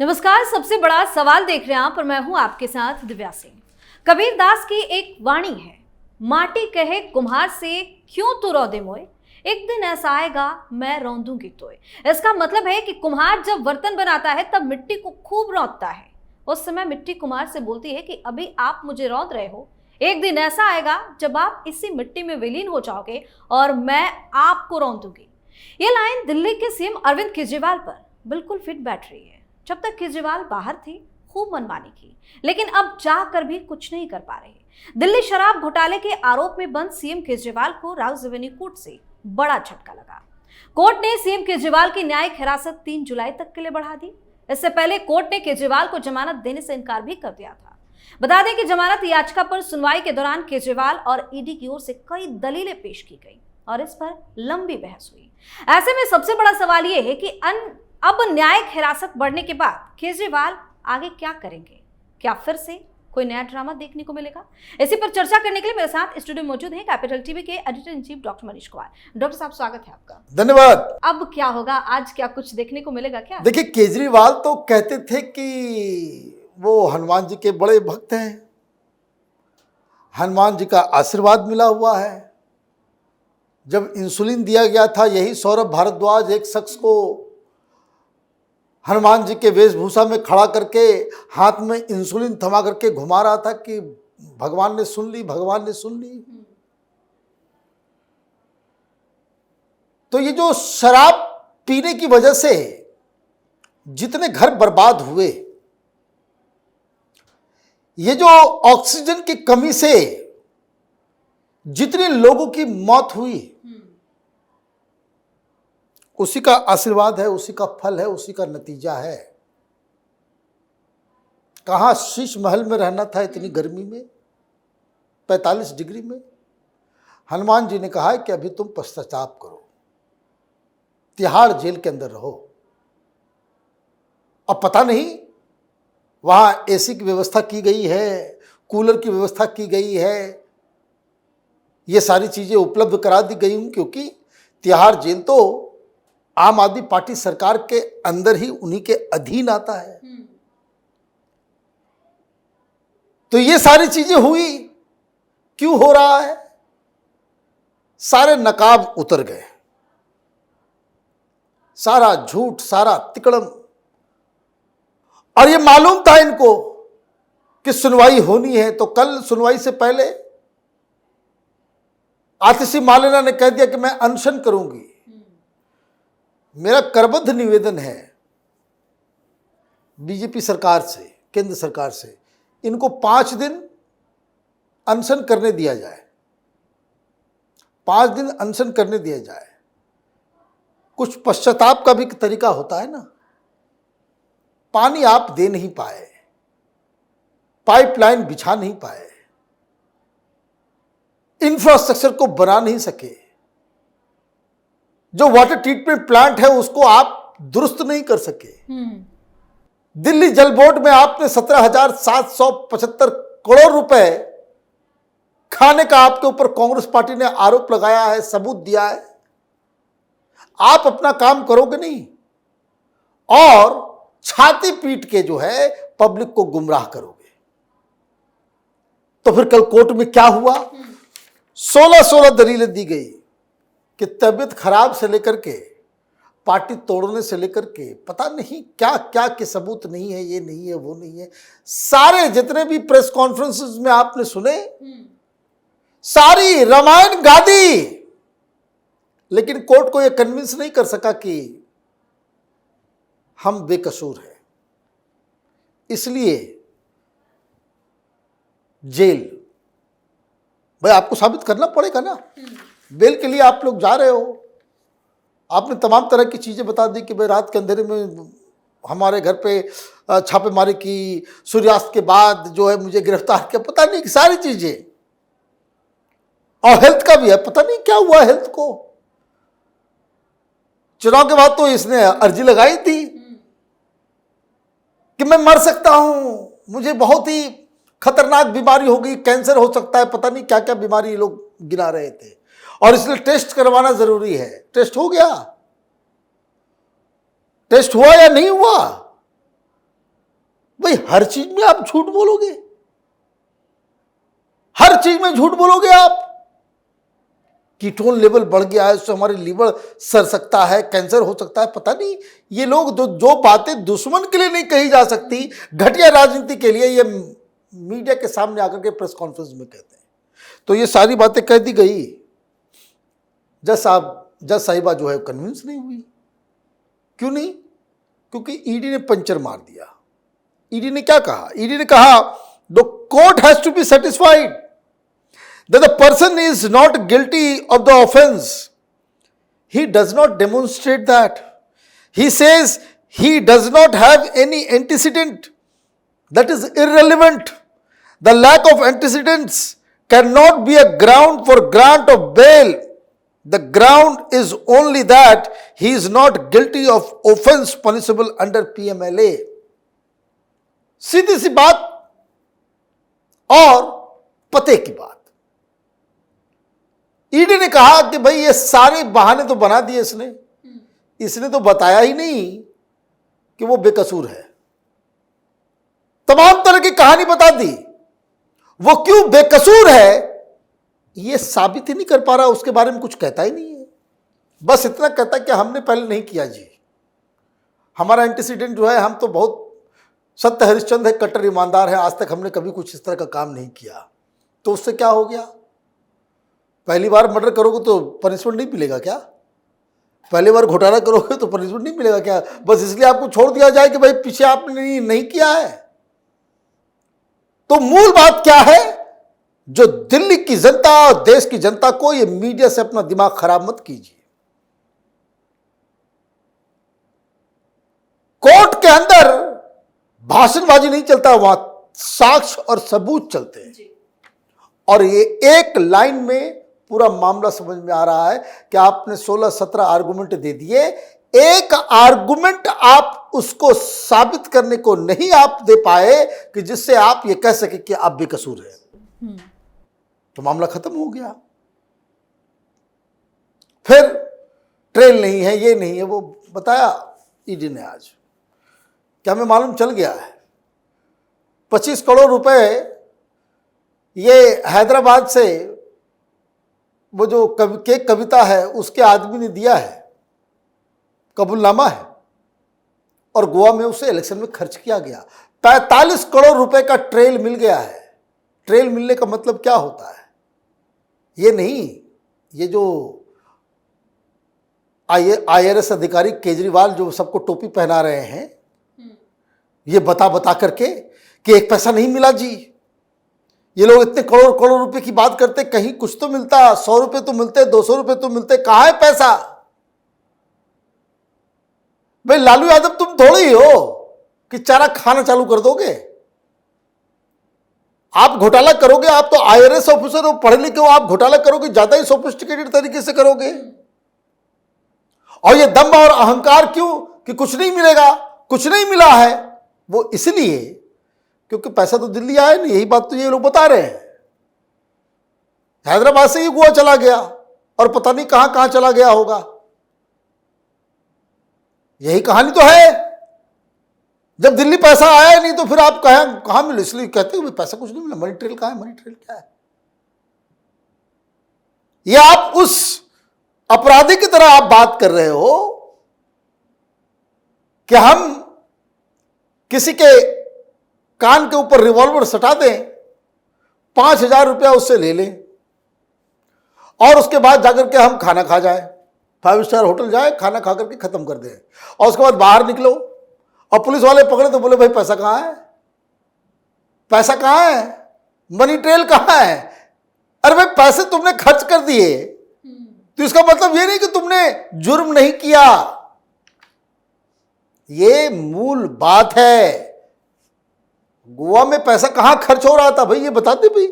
नमस्कार। सबसे बड़ा सवाल देख रहे हैं आप और मैं हूं आपके साथ दिव्या सिंह। कबीरदास की एक वाणी है, माटी कहे कुम्हार से क्यों तू रौदे मोए, एक दिन ऐसा आएगा मैं रौंदूंगी तोए। इसका मतलब है कि कुम्हार जब बर्तन बनाता है तब मिट्टी को खूब रौंदता है। उस समय मिट्टी कुम्हार से बोलती है कि अभी आप मुझे रौंद रहे हो, एक दिन ऐसा आएगा जब आप इसी मिट्टी में विलीन हो जाओगे और मैं आपको रौंदूंगी। ये लाइन दिल्ली के सीएम अरविंद केजरीवाल पर बिल्कुल फिट बैठ रही है। जब तक केजरीवाल बाहर थे खूब मनमानी की, लेकिन अब जाकर भी कुछ नहीं कर पा रहे। दिल्ली शराब घोटाले के आरोप में बंद सीएम केजरीवाल को राउस रेवेन्यू कोर्ट से बड़ा झटका लगा। कोर्ट ने सीएम केजरीवाल की न्यायिक हिरासत 3 जुलाई तक के लिए बढ़ा दी। इससे पहले कोर्ट ने केजरीवाल को जमानत देने से इनकार भी कर दिया था। बता दें कि जमानत याचिका पर सुनवाई के दौरान केजरीवाल और ईडी की ओर से कई दलीलें पेश की गई और इस पर लंबी बहस हुई। ऐसे में सबसे बड़ा सवाल यह है कि अब न्यायिक हिरासत बढ़ने के बाद केजरीवाल आगे क्या करेंगे? क्या फिर से कोई नया ड्रामा देखने को मिलेगा? इसी पर चर्चा करने के लिए मेरे साथ स्टूडियो में मौजूद हैं कैपिटल टीवी के editor in chief doctor Manish Kumar. Doctor साहब, स्वागत है आपका। धन्यवाद। अब क्या होगा? आज क्या कुछ देखने को मिलेगा क्या? देखिए, केजरीवाल तो कहते थे कि वो हनुमान जी के बड़े भक्त हैं, हनुमान जी का आशीर्वाद मिला हुआ है। जब इंसुलिन दिया गया था, यही सौरभ भारद्वाज एक शख्स को हनुमान जी के वेशभूषा में खड़ा करके हाथ में इंसुलिन थमा करके घुमा रहा था कि भगवान ने सुन ली, भगवान ने सुन ली। तो ये जो शराब पीने की वजह से जितने घर बर्बाद हुए, ये जो ऑक्सीजन की कमी से जितने लोगों की मौत हुई, उसी का आशीर्वाद है, उसी का फल है, उसी का नतीजा है। कहां शीश महल में रहना था इतनी गर्मी में, 45 डिग्री में। हनुमान जी ने कहा है कि अभी तुम पश्चाताप करो, तिहाड़ जेल के अंदर रहो। अब पता नहीं वहां एसी की व्यवस्था की गई है, कूलर की व्यवस्था की गई है, ये सारी चीजें उपलब्ध करा दी गई हूं, क्योंकि तिहाड़ जेल तो आम आदमी पार्टी सरकार के अंदर ही उन्हीं के अधीन आता है। तो ये सारी चीजें हुई, क्यों हो रहा है? सारे नकाब उतर गए, सारा झूठ, सारा तिकड़म। और ये मालूम था इनको कि सुनवाई होनी है, तो कल सुनवाई से पहले आतिशी मालेना ने कह दिया कि मैं अनशन करूंगी। मेरा करबद्ध निवेदन है बीजेपी सरकार से, केंद्र सरकार से, इनको 5 दिन अनशन करने दिया जाए, 5 दिन अनशन करने दिया जाए। कुछ पश्चाताप का भी तरीका होता है ना। पानी आप दे नहीं पाए, पाइपलाइन बिछा नहीं पाए, इंफ्रास्ट्रक्चर को बना नहीं सके, जो वाटर ट्रीटमेंट प्लांट है उसको आप दुरुस्त नहीं कर सके। दिल्ली जल बोर्ड में आपने 17,775 करोड़ रुपए खाने का आपके ऊपर कांग्रेस पार्टी ने आरोप लगाया है, सबूत दिया है। आप अपना काम करोगे नहीं और छाती पीट के जो है पब्लिक को गुमराह करोगे। तो फिर कल कोर्ट में क्या हुआ? 16 दलीलें दी गई कि तबीयत खराब से लेकर के पार्टी तोड़ने से लेकर के पता नहीं क्या क्या के सबूत नहीं है, ये नहीं है, वो नहीं है। सारे जितने भी प्रेस कॉन्फ्रेंसेस में आपने सुने, सारी रामायण गादी, लेकिन कोर्ट को यह कन्विंस नहीं कर सका कि हम बेकसूर हैं। इसलिए जेल, भाई आपको साबित करना पड़ेगा ना। बेल के लिए आप लोग जा रहे हो, आपने तमाम तरह की चीजें बता दी कि भाई रात के अंधेरे में हमारे घर पे छापेमारी की, सूर्यास्त के बाद जो है मुझे गिरफ्तार किया, पता नहीं कि सारी चीजें। और हेल्थ का भी है, पता नहीं क्या हुआ हेल्थ को। चुनाव के बाद तो इसने अर्जी लगाई थी कि मैं मर सकता हूं, मुझे बहुत ही खतरनाक बीमारी हो गई, कैंसर हो सकता है, पता नहीं क्या क्या बीमारी ये लोग गिना रहे थे, और इसलिए टेस्ट करवाना जरूरी है। टेस्ट हो गया? टेस्ट हुआ या नहीं हुआ? भाई हर चीज में आप झूठ बोलोगे, हर चीज में झूठ बोलोगे आप। कीटोन लेवल बढ़ गया है, उससे हमारी लीवर सड़ सकता है, कैंसर हो सकता है। पता नहीं ये लोग जो बातें दुश्मन के लिए नहीं कही जा सकती, घटिया राजनीति के लिए ये मीडिया के सामने आकर के प्रेस कॉन्फ्रेंस में कहते हैं। तो ये सारी बातें कह दी गई। जज साहिबा जो है कन्विंस नहीं हुई। क्यों नहीं? क्योंकि ईडी ने पंचर मार दिया। ईडी ने क्या कहा? ईडी ने कहा the court has to be satisfied that the person is not guilty of the offense. He does not demonstrate that. He says he does not have any antecedent. That is irrelevant. The lack of antecedents cannot be a ground for grant of bail. The ground is only that he is not guilty of offense punishable under PMLA. सीधी सी बात और पते की बात। ED ने कहा कि भाई ये सारे बहाने तो बना दिए इसने तो बताया ही नहीं कि वो बेकसूर है। तमाम तरह की कहानी बता दी। वो क्यों बेकसूर है ये साबित ही नहीं कर पा रहा, उसके बारे में कुछ कहता ही नहीं है। बस इतना कहता कि हमने पहले नहीं किया जी, हमारा एंटीसीडेंट जो है, हम तो बहुत सत्य हरिश्चंद्र है, कट्टर ईमानदार है, आज तक हमने कभी कुछ इस तरह का काम नहीं किया। तो उससे क्या हो गया? पहली बार मर्डर करोगे तो पनिशमेंट नहीं मिलेगा क्या? पहली बार घोटाला करोगे तो पनिशमेंट नहीं मिलेगा क्या? बस इसलिए आपको छोड़ दिया जाए कि भाई पीछे आपने नहीं किया है। तो मूल बात क्या है? जो दिल्ली की जनता और देश की जनता को, ये मीडिया से अपना दिमाग खराब मत कीजिए। कोर्ट के अंदर भाषणबाजी नहीं चलता, वहां साक्ष्य और सबूत चलते हैं। और ये एक लाइन में पूरा मामला समझ में आ रहा है कि आपने 16-17 आर्गुमेंट दे दिए, एक आर्गुमेंट आप उसको साबित करने को नहीं आप दे पाए कि जिससे आप ये कह सके कि आप बेकसूर हैं। तो मामला खत्म हो गया। फिर ट्रेल नहीं है, ये नहीं है, वो बताया ईडी ने आज कि हमें मालूम चल गया है 25 करोड़ रुपए ये हैदराबाद से वो जो कविता है उसके आदमी ने दिया है, कबूलनामा है, और गोवा में उसे इलेक्शन में खर्च किया गया। 45 करोड़ रुपए का ट्रेल मिल गया है। ट्रेल मिलने का मतलब क्या होता है? ये नहीं, ये जो IRS अधिकारी केजरीवाल जो सबको टोपी पहना रहे हैं, ये बता करके कि एक पैसा नहीं मिला जी। ये लोग इतने करोड़ रुपए की बात करते, कहीं कुछ तो मिलता, 100 रुपए तो मिलते, 200 रुपए तो मिलते, कहां है पैसा? भाई लालू यादव तुम थोड़ी ही हो कि चारा खाना चालू कर दोगे। आप घोटाला करोगे, आप तो IRS ऑफिसर हो, पढ़े लिखे हो, आप घोटाला करोगे ज्यादा ही सोफिस्टिकेटेड तरीके से करोगे। और ये दम और अहंकार क्यों कि कुछ नहीं मिलेगा, कुछ नहीं मिला है? वो इसलिए क्योंकि पैसा तो दिल्ली आया नहीं। यही बात तो ये लोग बता रहे हैं। हैदराबाद से ही गोवा चला गया और पता नहीं कहां कहां चला गया होगा। यही कहानी तो है। जब दिल्ली पैसा आया नहीं तो फिर आप कहां मिले? इसलिए कहते हैं पैसा कुछ नहीं मिला। मनी ट्रेल कहां है? मनी ट्रेल क्या है? ये आप उस अपराधी की तरह आप बात कर रहे हो कि हम किसी के कान के ऊपर रिवॉल्वर सटा दें, 5,000 रुपया उससे ले लें और उसके बाद जाकर के हम खाना खा जाए, 5 स्टार होटल जाए, खाना खा करके खत्म कर दें, और उसके बाद बाहर निकलो और पुलिस वाले पकड़े तो बोले भाई पैसा कहां है? पैसा कहां है? मनी ट्रेल कहां है? अरे भाई पैसे तुमने खर्च कर दिए तो इसका मतलब ये नहीं कि तुमने जुर्म नहीं किया। ये मूल बात है। गोवा में पैसा कहां खर्च हो रहा था भाई? ये बताते भाई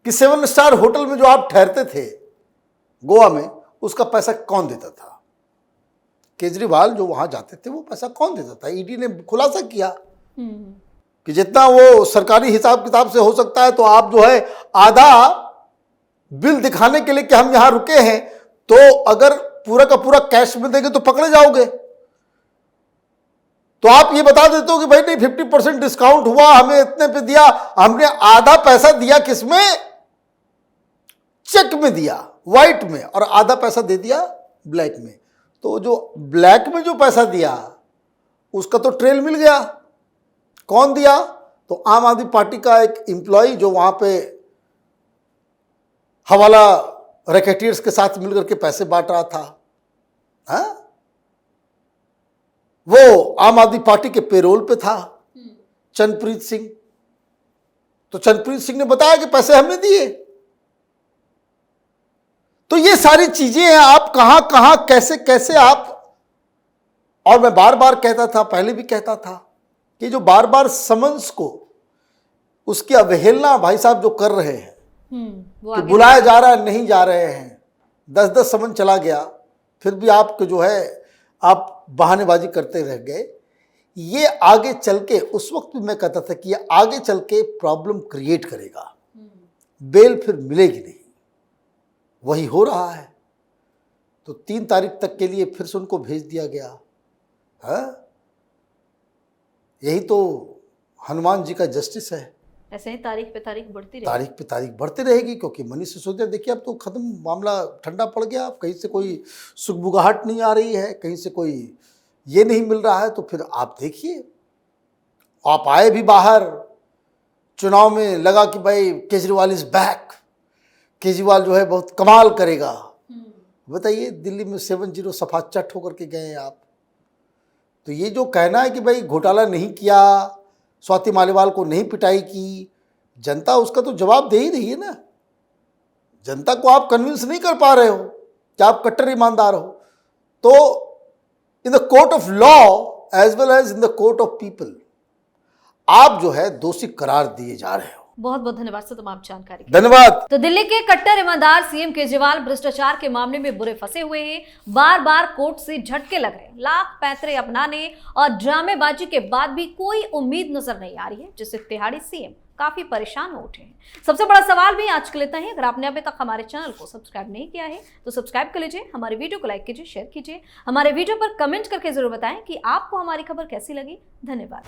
कि 7 स्टार होटल में जो आप ठहरते थे गोवा में, उसका पैसा कौन देता था? केजरीवाल जो वहां जाते थे वो पैसा कौन देता था? ईडी ने खुलासा किया कि जितना वो सरकारी हिसाब किताब से हो सकता है, तो आप जो है आधा बिल दिखाने के लिए कि हम यहां रुके हैं, तो अगर पूरा का पूरा कैश में देंगे तो पकड़े जाओगे। तो आप ये बता देते हो कि भाई नहीं 50% डिस्काउंट हुआ, हमें इतने पे दिया, हमने आधा पैसा दिया किसमें, चेक में दिया व्हाइट में, और आधा पैसा दे दिया ब्लैक में। तो जो ब्लैक में जो पैसा दिया उसका तो ट्रेल मिल गया। कौन दिया? तो आम आदमी पार्टी का एक एम्प्लॉय जो वहां पे हवाला रैकेटियर्स के साथ मिलकर के पैसे बांट रहा था, हा? वो आम आदमी पार्टी के पेरोल पे था, चंद्रप्रीत सिंह। तो चंद्रप्रीत सिंह ने बताया कि पैसे हमने दिए। तो ये सारी चीजें हैं, आप कहां कहां कैसे कैसे आप, और मैं बार बार कहता था, पहले भी कहता था कि जो बार बार समन्स को उसकी अवहेलना भाई साहब जो कर रहे हैं कि बुलाया जा रहा है, नहीं जा रहे हैं, 10-10 समन चला गया, फिर भी आपको जो है आप बहानेबाजी करते रह गए। ये आगे चल के, उस वक्त भी मैं कहता था कि ये आगे चल के प्रॉब्लम क्रिएट करेगा, बेल फिर मिलेगी नहीं। वही हो रहा है। तो 3 तारीख तक के लिए फिर से उनको भेज दिया गया है। यही तो हनुमान जी का जस्टिस है। ऐसे ही तारीख पे तारीख बढ़ती रहेगी, क्योंकि मनीष सिसोदिया देखिए अब तो खत्म, मामला ठंडा पड़ गया। अब कहीं से कोई सुगबुगाहट नहीं आ रही है, कहीं से कोई ये नहीं मिल रहा है। तो फिर आप देखिए, आप आए भी बाहर, चुनाव में लगा कि भाई केजरीवाल इज बैक, केजरीवाल जो है बहुत कमाल करेगा। बताइए, दिल्ली में 7-0 सफा चट होकर के गए आप। तो ये जो कहना है कि भाई घोटाला नहीं किया, स्वाति मालीवाल को नहीं पिटाई की, जनता उसका तो जवाब दे ही रही है ना। जनता को आप कन्विंस नहीं कर पा रहे हो कि आप कट्टर ईमानदार हो। तो in the court of law as well as in the court of people आप जो है दोषी करार दिए जा रहे हो। बहुत बहुत धन्यवाद सर तमाम जानकारी। धन्यवाद। तो दिल्ली के कट्टर ईमानदार सीएम केजरीवाल भ्रष्टाचार के मामले में बुरे फंसे हुए हैं। बार बार कोर्ट से झटके लग रहे हैं। लाख पैंतरे अपनाने और ड्रामेबाजी के बाद भी कोई उम्मीद नजर नहीं आ रही है, जिससे तिहाड़ी सीएम काफी परेशान हो उठे हैं। सबसे बड़ा सवाल भी आज के लिए है, अगर आपने अभी तक हमारे चैनल को सब्सक्राइब नहीं किया है तो सब्सक्राइब कर लीजिए, हमारे वीडियो को लाइक कीजिए, शेयर कीजिए, हमारे वीडियो पर कमेंट करके जरूर बताएं कि आपको हमारी खबर कैसी लगी। धन्यवाद।